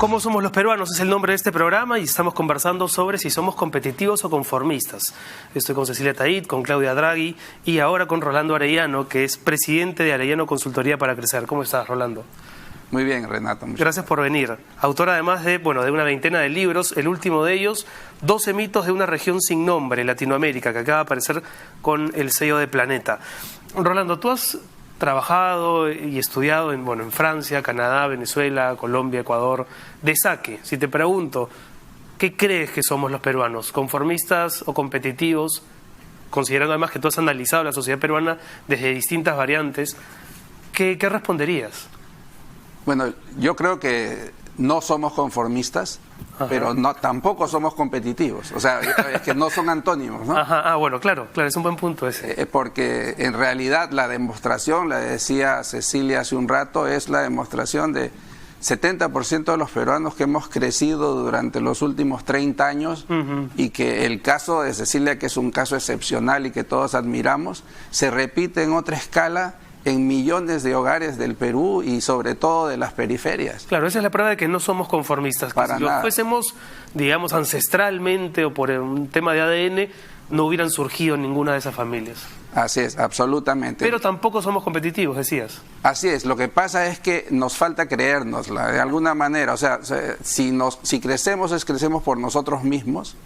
¿Cómo somos los peruanos? Es el nombre de este programa y estamos conversando sobre si somos competitivos o conformistas. Estoy con Cecilia Taid, con Claudia Draghi y ahora con Rolando Arellano, que es presidente de Arellano Consultoría para Crecer. ¿Cómo estás, Rolando? Muy bien, Renato. Gracias por venir. Autor además de una veintena de libros, el último de ellos, 12 mitos de una región sin nombre, Latinoamérica, que acaba de aparecer con el sello de Planeta. Rolando, tú has trabajado y estudiado en Francia, Canadá, Venezuela, Colombia, Ecuador, de saque. Si te pregunto, ¿qué crees que somos los peruanos? ¿Conformistas o competitivos? Considerando además que tú has analizado la sociedad peruana desde distintas variantes, ¿qué responderías? Bueno, yo creo que no somos conformistas, ajá, pero tampoco somos competitivos. O sea, es que no son antónimos, ¿no? Ajá, bueno, claro, es un buen punto ese. Porque en realidad la demostración, la decía Cecilia hace un rato, es la demostración de 70% de los peruanos que hemos crecido durante los últimos 30 años, y que el caso de Cecilia, que es un caso excepcional y que todos admiramos, se repite en otra escala en millones de hogares del Perú y sobre todo de las periferias. Claro, esa es la prueba de que no somos conformistas. Que si lo fuésemos, digamos, ancestralmente o por un tema de ADN, no hubieran surgido ninguna de esas familias. Así es, absolutamente. Pero tampoco somos competitivos, decías. Así es, lo que pasa es que nos falta creérnosla, de alguna manera. O sea, si crecemos, crecemos por nosotros mismos.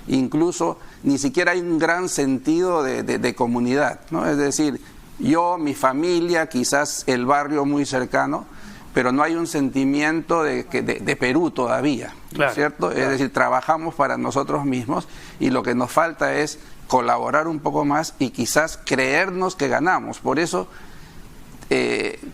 Incluso ni siquiera hay un gran sentido de comunidad, ¿no? Es decir, yo, mi familia, quizás el barrio muy cercano, pero no hay un sentimiento de Perú todavía, claro, ¿cierto? Claro. Es decir, trabajamos para nosotros mismos y lo que nos falta es colaborar un poco más y quizás creernos que ganamos. Por eso,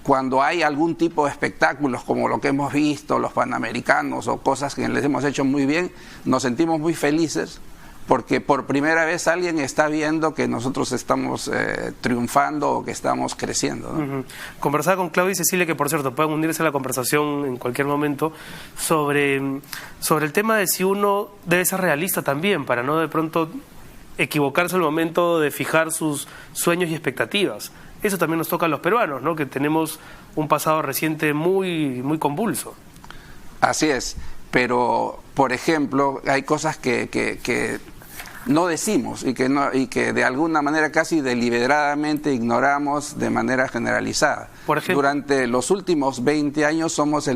cuando hay algún tipo de espectáculos como lo que hemos visto, los Panamericanos o cosas que les hemos hecho muy bien, nos sentimos muy felices, porque por primera vez alguien está viendo que nosotros estamos triunfando o que estamos creciendo, ¿no? Conversaba con Claudia y Cecilia, que por cierto pueden unirse a la conversación en cualquier momento, sobre el tema de si uno debe ser realista también, para no de pronto equivocarse al momento de fijar sus sueños y expectativas. Eso también nos toca a los peruanos, ¿no? Que tenemos un pasado reciente muy convulso. Así es, pero por ejemplo hay cosas que no decimos y que de alguna manera casi deliberadamente ignoramos de manera generalizada. Por ejemplo, durante los últimos 20 años somos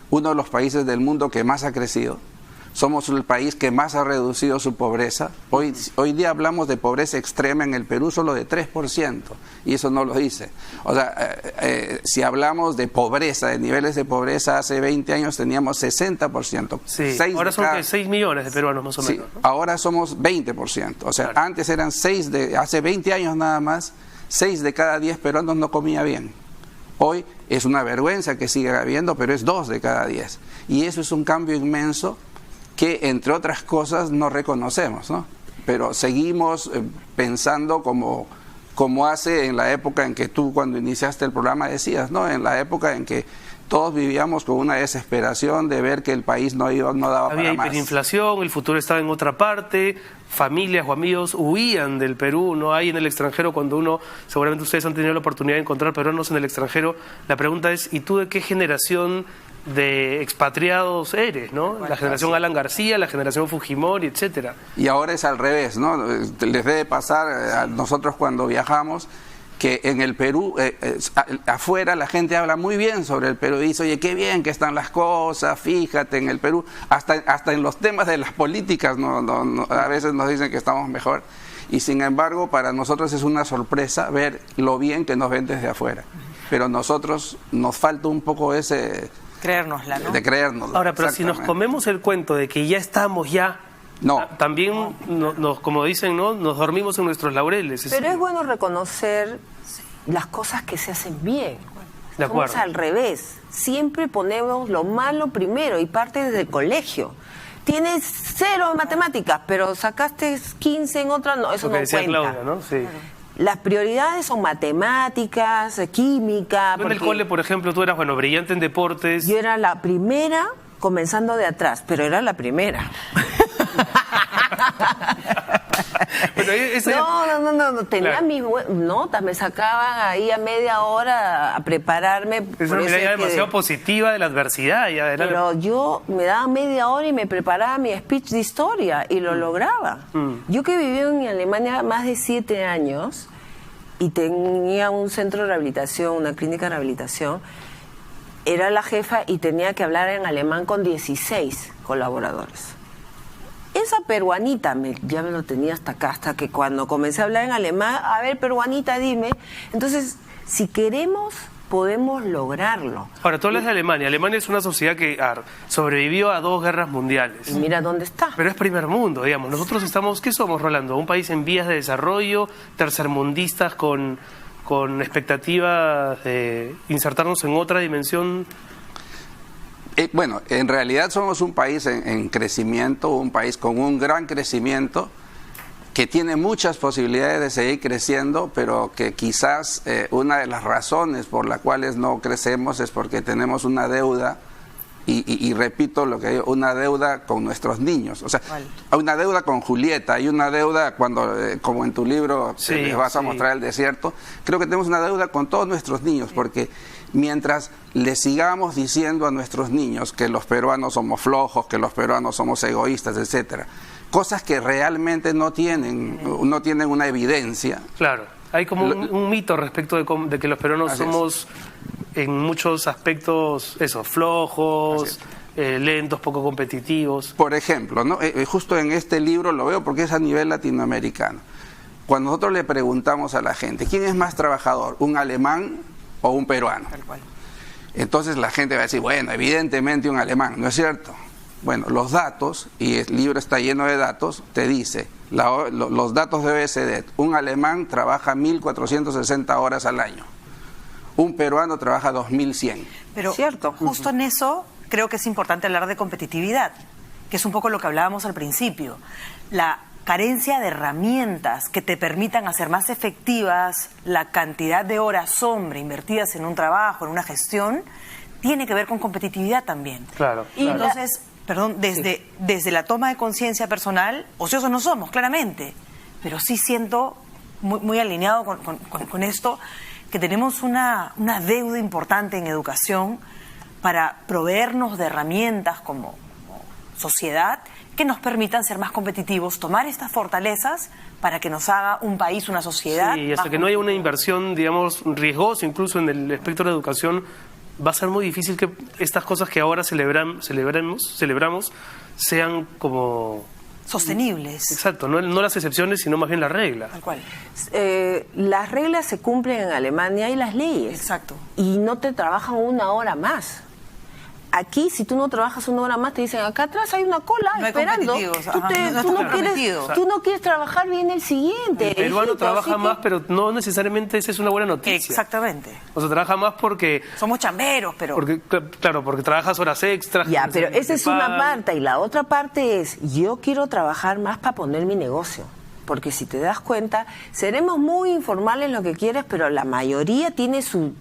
uno de los países del mundo que más ha crecido. Somos el país que más ha reducido su pobreza. Hoy día hablamos de pobreza extrema en el Perú solo de 3%, y eso no lo dice. O sea, si hablamos de pobreza, de niveles de pobreza, hace 20 años teníamos 60%. Sí, ahora son 6 millones de peruanos más o menos, sí, ¿no? Ahora somos 20%. O sea, claro, antes eran hace 20 años nada más, 6 de cada 10 peruanos no comía bien. Hoy es una vergüenza que siga habiendo, pero es 2 de cada 10. Y eso es un cambio inmenso que, entre otras cosas, no reconocemos, ¿no? Pero seguimos pensando como hace en la época en que tú, cuando iniciaste el programa, decías, ¿no? En la época en que todos vivíamos con una desesperación de ver que el país no daba para más. Había hiperinflación, el futuro estaba en otra parte, familias o amigos huían del Perú, no hay en el extranjero. Cuando seguramente ustedes han tenido la oportunidad de encontrar peruanos en el extranjero, la pregunta es, ¿y tú de qué generación de expatriados eres, ¿no? La generación Alan García, la generación Fujimori, etcétera. Y ahora es al revés, ¿no? Les debe pasar a nosotros cuando viajamos, que en el Perú, afuera la gente habla muy bien sobre el Perú y dice, oye, qué bien que están las cosas, fíjate en el Perú, hasta en los temas de las políticas a veces nos dicen que estamos mejor, y sin embargo para nosotros es una sorpresa ver lo bien que nos ven desde afuera, pero nosotros nos falta un poco ese... creérnosla, ¿no? De creérnosla. Ahora, pero si nos comemos el cuento de que ya estamos, no, también, como dicen, ¿no? Nos dormimos en nuestros laureles. Pero es bueno reconocer las cosas que se hacen bien. De acuerdo. Somos al revés. Siempre ponemos lo malo primero y parte desde el colegio. Tienes 0 en matemáticas, pero sacaste 15 en otra, no, eso no cuenta. Claudia, ¿no? Sí. Claro. Las prioridades son matemáticas, química. Tú en el cole, por ejemplo, tú eras, brillante en deportes. Yo era la primera, comenzando de atrás, pero era la primera. Bueno, No, tenía claro. mis notas, me sacaban ahí a media hora a prepararme. Es por una eso mirada es que- demasiado positiva de la adversidad. Ya era... Pero yo me daba media hora y me preparaba mi speech de historia y lo lograba. Yo que viví en Alemania más de 7 años y tenía un centro de rehabilitación, una clínica de rehabilitación, era la jefa y tenía que hablar en alemán con 16 colaboradores. Esa peruanita ya me lo tenía hasta acá, hasta que cuando comencé a hablar en alemán, a ver, peruanita, dime. Entonces, si queremos, podemos lograrlo. Ahora, tú hablas de Alemania. Alemania es una sociedad que sobrevivió a 2 guerras mundiales. Y mira dónde está. Pero es primer mundo, digamos. Nosotros estamos, ¿qué somos, Rolando? Un país en vías de desarrollo, tercermundistas con expectativas de insertarnos en otra dimensión. Bueno, en realidad somos un país en crecimiento, un país con un gran crecimiento, que tiene muchas posibilidades de seguir creciendo, pero que quizás una de las razones por las cuales no crecemos es porque tenemos una deuda, y repito lo que digo, una deuda con nuestros niños. O sea, hay una deuda con Julieta, hay una deuda cuando, como en tu libro Sí, les vas a sí. mostrar el desierto, creo que tenemos una deuda con todos nuestros niños, porque mientras le sigamos diciendo a nuestros niños que los peruanos somos flojos, que los peruanos somos egoístas, etcétera, cosas que realmente no tienen una evidencia. Claro, hay como un mito respecto de que los peruanos Así es. somos en muchos aspectos, flojos, lentos, poco competitivos. Por ejemplo, ¿no? Justo en este libro lo veo porque es a nivel latinoamericano. Cuando nosotros le preguntamos a la gente, ¿quién es más trabajador, un alemán o un peruano? Tal cual. Entonces la gente va a decir, bueno, evidentemente un alemán, ¿no es cierto? Bueno, los datos, y el libro está lleno de datos, te dice, los datos de OECD, un alemán trabaja 1.460 horas al año, un peruano trabaja 2.100. Pero Cierto. justo en eso creo que es importante hablar de competitividad, que es un poco lo que hablábamos al principio. La carencia de herramientas que te permitan hacer más efectivas la cantidad de horas hombre invertidas en un trabajo, en una gestión, tiene que ver con competitividad también. Claro. Y claro. entonces, perdón, desde la toma de conciencia personal, ociosos no somos, claramente, pero sí siento, muy alineado con esto, que tenemos una deuda importante en educación para proveernos de herramientas como sociedad que nos permitan ser más competitivos, tomar estas fortalezas para que nos haga un país, una sociedad. Sí, y hasta más que no haya una competitiva. inversión, digamos, riesgosa, incluso en el espectro de educación, va a ser muy difícil que estas cosas que ahora celebramos sean como... Sostenibles. Exacto, no las excepciones, sino más bien la regla. Tal cual. Las reglas se cumplen en Alemania y las leyes. Exacto. Y no te trabajan 1 hora más. Aquí, si tú no trabajas 1 hora más, te dicen, acá atrás hay una cola No hay esperando. competitivos, Tú, ajá, te- no tú estás no quieres, comprometido. tú no quieres trabajar bien el siguiente. El peruano hijito, trabaja así que- más, pero no necesariamente esa es una buena noticia. Exactamente. O sea, trabaja más porque Somos chamberos, pero... claro, porque trabajas horas extras. Ya, que pero te esa es una pagan. parte. Y la otra parte es, yo quiero trabajar más para poner mi negocio. Porque si te das cuenta, seremos muy informales lo que quieres, pero la mayoría tiene su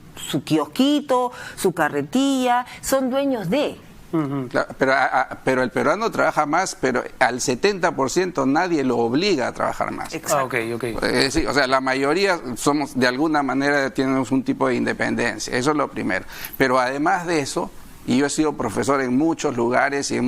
kiosquito, su carretilla, son dueños de... Claro, pero el peruano trabaja más, pero al 70% nadie lo obliga a trabajar más. Ah, ok. Sí, o sea, la mayoría somos, de alguna manera, tenemos un tipo de independencia, eso es lo primero. Pero además de eso, y yo he sido profesor en muchos lugares y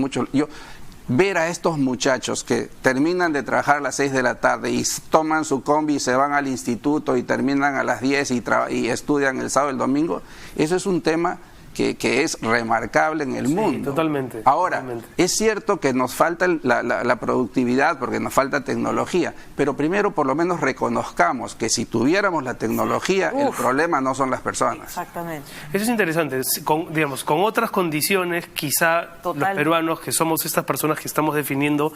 ver a estos muchachos que terminan de trabajar a las 6 de la tarde y toman su combi y se van al instituto y terminan a las 10 y estudian el sábado y el domingo, eso es un tema que es remarcable en el mundo. Totalmente. Ahora, totalmente. es cierto que nos falta la productividad porque nos falta tecnología, pero primero por lo menos reconozcamos que si tuviéramos la tecnología, el problema no son las personas. Exactamente. Eso es interesante. Con otras condiciones, quizá Total. los peruanos, que somos estas personas que estamos definiendo,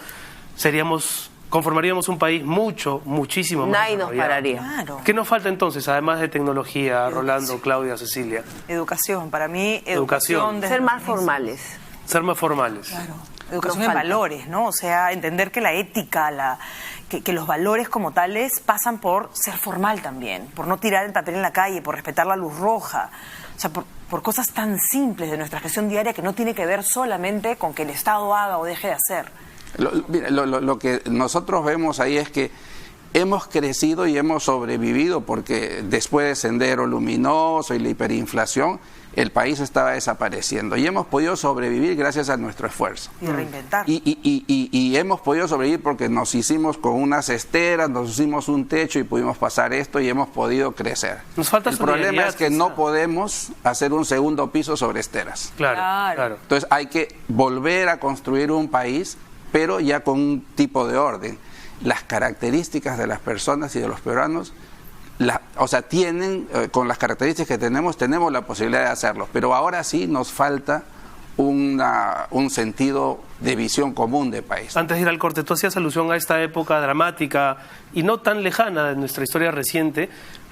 conformaríamos un país muchísimo más Nadie nos desarrollado. pararía. Claro. ¿Qué nos falta entonces, además de tecnología, Rolando, Claudia, Cecilia? Educación, para mí, Educación. desde Ser más el inicio. formales. Ser más formales. Claro. Educación Nos en falta. valores, ¿no? O sea, entender que la ética, que los valores como tales pasan por ser formal también, por no tirar el papel en la calle, por respetar la luz roja, o sea, por cosas tan simples de nuestra gestión diaria que no tiene que ver solamente con que el Estado haga o deje de hacer. Lo que nosotros vemos ahí es que hemos crecido y hemos sobrevivido porque después de Sendero Luminoso y la hiperinflación, el país estaba desapareciendo y hemos podido sobrevivir gracias a nuestro esfuerzo. Y reinventar. Y hemos podido sobrevivir porque nos hicimos con unas esteras, nos hicimos un techo y pudimos pasar esto y hemos podido crecer. Nos falta el problema es que no quizá. podemos hacer un segundo piso sobre esteras. Claro. Entonces hay que volver a construir un país, pero ya con un tipo de orden. Las características de las personas y de los peruanos, tienen, con las características que tenemos la posibilidad de hacerlo, pero ahora sí nos falta un sentido de visión común de país. Antes de ir al corte, tú hacías alusión a esta época dramática y no tan lejana de nuestra historia reciente,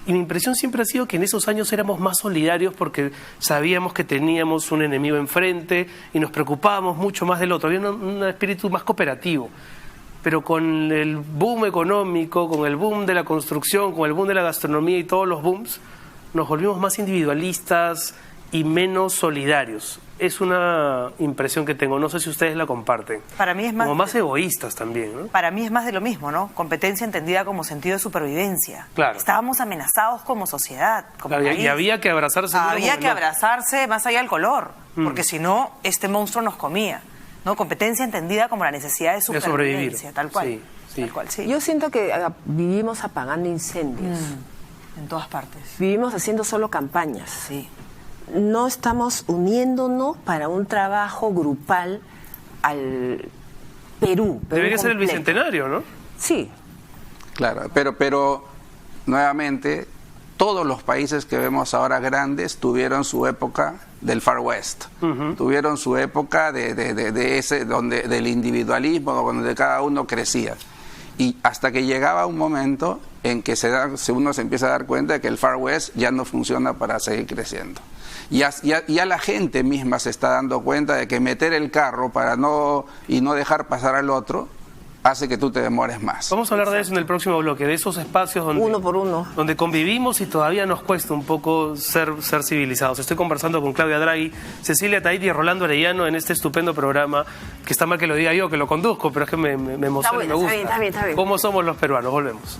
y mi impresión siempre ha sido que en esos años éramos más solidarios porque sabíamos que teníamos un enemigo enfrente y nos preocupábamos mucho más del otro, había un espíritu más cooperativo. Pero con el boom económico, con el boom de la construcción, con el boom de la gastronomía y todos los booms, nos volvimos más individualistas y menos solidarios. Es una impresión que tengo, no sé si ustedes la comparten. Para mí es más... Como más egoístas también, ¿no? Para mí es más de lo mismo, ¿no? Competencia entendida como sentido de supervivencia. Claro. Estábamos amenazados como sociedad, como Claro, país. y había que abrazarse. Había que abrazarse más allá del color, porque si no, este monstruo nos comía. ¿No? Competencia entendida como la necesidad de supervivencia, tal cual. Sí. Tal cual, sí. Yo siento que vivimos apagando incendios. En todas partes. Vivimos haciendo solo campañas. Sí. No estamos uniéndonos para un trabajo grupal al Perú. Debería ser el completo. bicentenario, ¿no? Sí. Claro, pero nuevamente, todos los países que vemos ahora grandes tuvieron su época del Far West, tuvieron su época del individualismo, donde cada uno crecía. Y hasta que llegaba un momento en que uno se empieza a dar cuenta de que el Far West ya no funciona para seguir creciendo. Ya la gente misma se está dando cuenta de que meter el carro no dejar pasar al otro hace que tú te demores más. Vamos a hablar de eso en el próximo bloque, de esos espacios donde, Uno por uno. donde convivimos y todavía nos cuesta un poco ser civilizados. Estoy conversando con Claudia Draghi, Cecilia Tahiti y Rolando Arellano en este estupendo programa, que está mal que lo diga yo, que lo conduzco, pero es que me emociona y me gusta. Está bien. ¿Cómo somos los peruanos? Volvemos.